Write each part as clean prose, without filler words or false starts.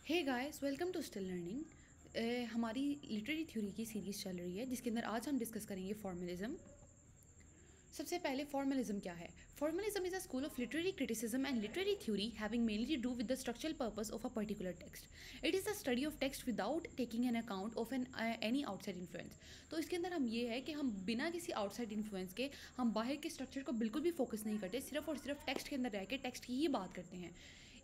Hey guys, welcome to still learning. हमारी literary theory की series चल रही है जिसके अंदर आज हम डिस्कस करेंगे फॉर्मलिज्म। सबसे पहले फॉर्मलिज्म क्या है? Formalism is a school of literary criticism and literary theory having mainly to do with the structural purpose of a particular text. It is the study of text without taking an account of any outside influence. तो इसके अंदर हम ये है कि हम बिना किसी आउटसाइड इन्फ्लुएंस के हम बाहर के स्ट्रक्चर को बिल्कुल भी फोकस नहीं करते, सिर्फ और सिर्फ टेक्स्ट के अंदर रह के टेक्स्ट की ही बात करते हैं।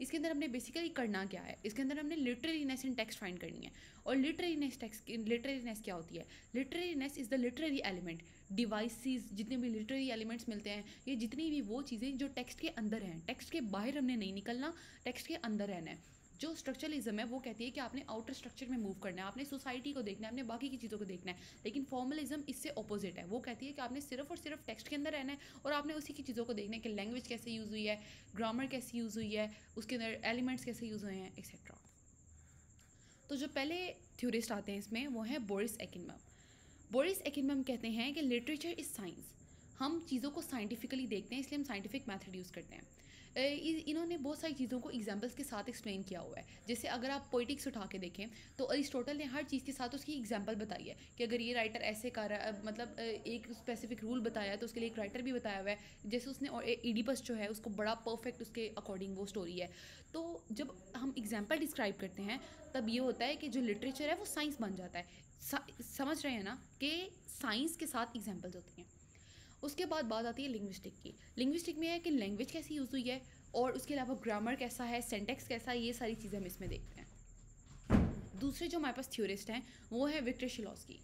इसके अंदर हमने बेसिकली करना क्या है, इसके अंदर हमने लिटरेरीनेस इन टेक्स्ट फाइंड करनी है। और लिटरेरीनेस क्या होती है? Literariness is the literary element devices, जितने भी लिटरेरी एलिमेंट्स मिलते हैं, ये जितनी भी वो चीज़ें जो टेक्स्ट के अंदर हैं, टेक्स्ट के बाहर हमने नहीं निकलना, टेक्स्ट के अंदर रहना है। जो स्ट्रक्चरलिज्म है वो कहती है कि आपने आउटर स्ट्रक्चर में मूव करना है, आपने सोसाइटी को देखना है, आपने बाकी की चीज़ों को देखना है। लेकिन फॉर्मलिज्म इससे ऑपोजिट है, वो कहती है कि आपने सिर्फ और सिर्फ टेक्स्ट के अंदर रहना है और आपने उसी की चीज़ों को देखना है कि लैंग्वेज कैसे यूज़ हुई है, ग्रामर कैसे यूज़ हुई है, उसके अंदर एलिमेंट्स कैसे यूज़ हुए हैं, एक्सेट्रा। तो जो पहले थ्योरिस्ट आते हैं इसमें वो हैं बोरिस एक्किनबम। बोरिस एक्किनबम कहते हैं कि लिटरेचर इज़ साइंस। हम चीज़ों को साइंटिफिकली देखते हैं, इसलिए हम साइंटिफिक मेथड यूज़ करते हैं। इन्होंने बहुत सारी चीज़ों को एग्जाम्पल्स के साथ एक्सप्लेन किया हुआ है। जैसे अगर आप पोइटिक्स उठा के देखें तो अरिस्टोटल ने हर चीज़ के साथ उसकी एग्जाम्पल बताई है कि अगर ये राइटर ऐसे कर रहा है, मतलब एक स्पेसिफिक रूल बताया है तो उसके लिए एक राइटर भी बताया हुआ है। जैसे उसने और इडिपस जो है उसको बड़ा परफेक्ट उसके अकॉर्डिंग वो स्टोरी है। तो जब हम एग्जाम्पल डिस्क्राइब करते हैं तब ये होता है कि जो लिटरेचर है वो साइंस बन जाता है। समझ रहे हैं ना कि साइंस के साथ एग्जाम्पल्स होती हैं। उसके बाद बात आती है लिंग्विस्टिक की। लिंग्विस्टिक में है कि लैंग्वेज कैसी यूज़ हुई है और उसके अलावा ग्रामर कैसा है, सेंटेक्स कैसा है, ये सारी चीज़ें हम इसमें देखते हैं। दूसरे जो हमारे पास थ्योरिस्ट हैं वो है विक्टर शिलोस्की।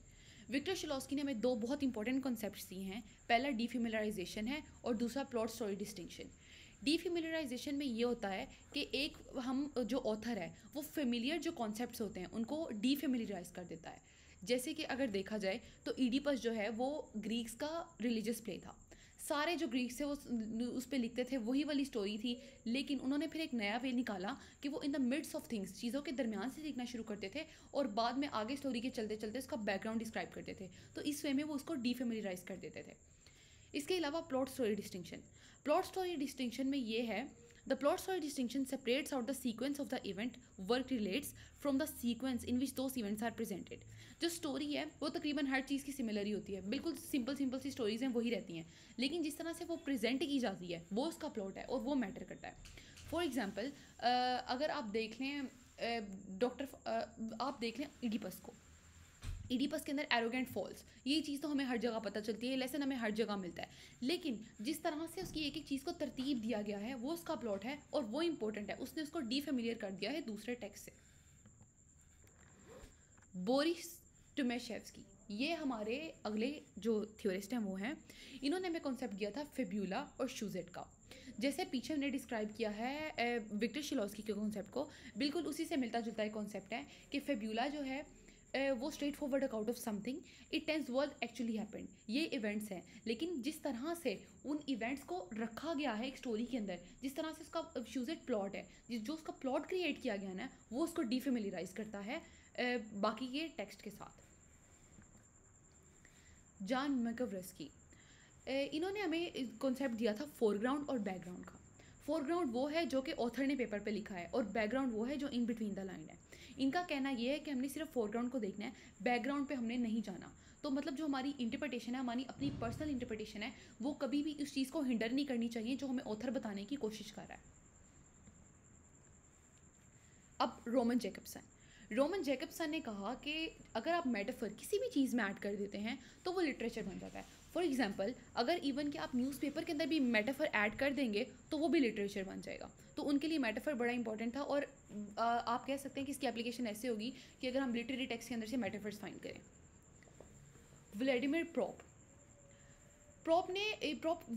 विक्टर शिलोस्की ने हमें दो बहुत इंपॉर्टेंट कॉन्सेप्ट्स दिए हैं। पहला डीफेमिलराइजेशन है और दूसरा प्लॉट स्टोरी डिस्टिंक्शन। डीफेमिलराइजेशन में ये होता है कि एक हम जो ऑथर है वो फेमिलियर जो कॉन्सेप्ट्स होते हैं उनको डीफेमिलराइज कर देता है। जैसे कि अगर देखा जाए तो ईडिपस जो है वो ग्रीक्स का रिलीजियस प्ले था। सारे जो ग्रीक्स थे वो उस पर लिखते थे, वही वाली स्टोरी थी। लेकिन उन्होंने फिर एक नया वे निकाला कि वो in the mids of things, चीज़ों के दरमियान से लिखना शुरू करते थे और बाद में आगे स्टोरी के चलते चलते उसका बैकग्राउंड डिस्क्राइब करते थे। तो इस वे में वो उसको डीफेमिलराइज कर देते थे। इसके अलावा plot story distinction. Plot story distinction में ये है, the plot story distinction separates out the sequence of the event work relates from the sequence in which those events are presented. जो स्टोरी है वो तकरीबन हर चीज़ की सिमिलर ही होती है, बिल्कुल सिंपल सिंपल सी स्टोरीज हैं वही रहती हैं, लेकिन जिस तरह से वो प्रेजेंट की जाती है वो उसका प्लॉट है और वो मैटर करता है। फॉर एग्जाम्पल अगर आप देख लें आप देख लें इडिपस को। इडिपस के अंदर एरोगेंट फॉल्स, ये चीज़ तो हमें हर जगह पता चलती है, लेसन हमें हर जगह मिलता है। लेकिन जिस तरह से उसकी एक एक चीज़ को तरतीब दिया गया है वो उसका प्लॉट है और वो इंपॉर्टेंट है, उसने उसको डीफेमिलियर कर दिया है दूसरे टेक्स्ट से। बोरिस टुमेशेव्स्की, ये हमारे अगले जो थ्योरिस्ट हैं वो हैं। इन्होंने हमें कॉन्सेप्ट दिया था फेब्यूला और शूजेट का। जैसे पीछे हमने डिस्क्राइब किया है विक्टर शिलोस्की के कॉन्सेप्ट को, बिल्कुल उसी से मिलता जुलता एक कॉन्सेप्ट है कि फेब्यूला जो है वो straight forward account of something it tense word actually happened. ये इवेंट्स हैं, लेकिन जिस तरह से उन इवेंट्स को रखा गया है एक स्टोरी के अंदर, जिस तरह से उसका शूजेट प्लॉट है, जो उसका प्लॉट क्रिएट किया गया ना, वो उसको डीफेमिलियराइज करता है बाकी के टेक्स्ट के साथ। जॉन मैकवर्स्की, इन्होंने हमें कॉन्सेप्ट दिया था फोरग्राउंड और बैकग्राउंड का। फोरग्राउंड वो है जो कि ऑथर ने पेपर पे लिखा है और बैकग्राउंड वो है जो इन बिटवीन द लाइन है। इनका कहना ये है कि हमने सिर्फ फोरग्राउंड को देखना है, बैकग्राउंड पे हमने नहीं जाना। तो मतलब जो हमारी इंटरप्रिटेशन है, हमारी अपनी पर्सनल इंटरप्रिटेशन है, वो कभी भी उस चीज़ को हिंडर नहीं करनी चाहिए जो हमें ऑथर बताने की कोशिश कर रहा है। अब रोमन जैकबसन ने कहा कि अगर आप मेटाफर किसी भी चीज़ में ऐड कर देते हैं तो वो लिटरेचर बन जाता है। फॉर एग्जांपल अगर इवन कि आप न्यूज़पेपर के अंदर भी मेटाफर ऐड कर देंगे तो वो भी लिटरेचर बन जाएगा। तो उनके लिए मेटाफर बड़ा इंपॉर्टेंट था और आप कह सकते हैं कि इसकी एप्लीकेशन ऐसे होगी कि अगर हम लिटरेरी टेक्स्ट के अंदर से मेटाफर्स फाइंड करें। व्लादिमीर प्रॉप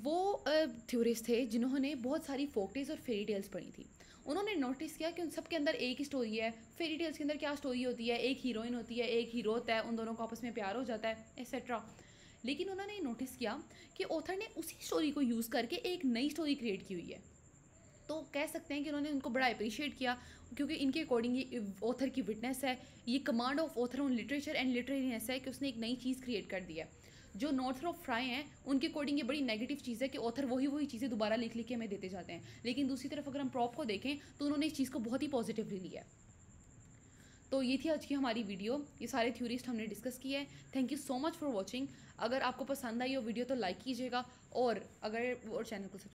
वो थ्योरिस्ट थे जिन्होंने बहुत सारी फोकटेल्स और फेरी टेल्स पढ़ी थी। उन्होंने नोटिस किया कि उन सब के अंदर एक ही स्टोरी है। फेरी टेल्स के अंदर क्या स्टोरी होती है, एक हीरोइन होती है, एक हीरो होता है, उन दोनों को आपस में प्यार हो जाता है, एक्सेट्रा। लेकिन उन्होंने नोटिस किया कि ऑथर ने उसी स्टोरी को यूज़ करके एक नई स्टोरी क्रिएट की हुई है। तो कह सकते हैं कि उन्होंने उनको बड़ा अप्रिशिएट किया क्योंकि इनके अकॉर्डिंग ये ऑथर की विटनेस है, ये command of author on literature and literariness है कि उसने एक नई चीज़ क्रिएट कर दी है। जो नॉर्थरोप फ्राई हैं उनके अकॉर्डिंग ये बड़ी नेगेटिव चीज़ है कि ऑथर वही चीज़ें दोबारा लिख लिख के हमें देते जाते हैं। लेकिन दूसरी तरफ अगर हम प्रॉप को देखें तो उन्होंने इस चीज़ को बहुत ही पॉजिटिवली लिया है। तो ये थी आज की हमारी वीडियो, ये सारे थ्योरीस्ट हमने डिस्कस किए हैं। Thank you so much for watching. अगर आपको पसंद आई हो वीडियो तो लाइक कीजिएगा, और अगर और चैनल को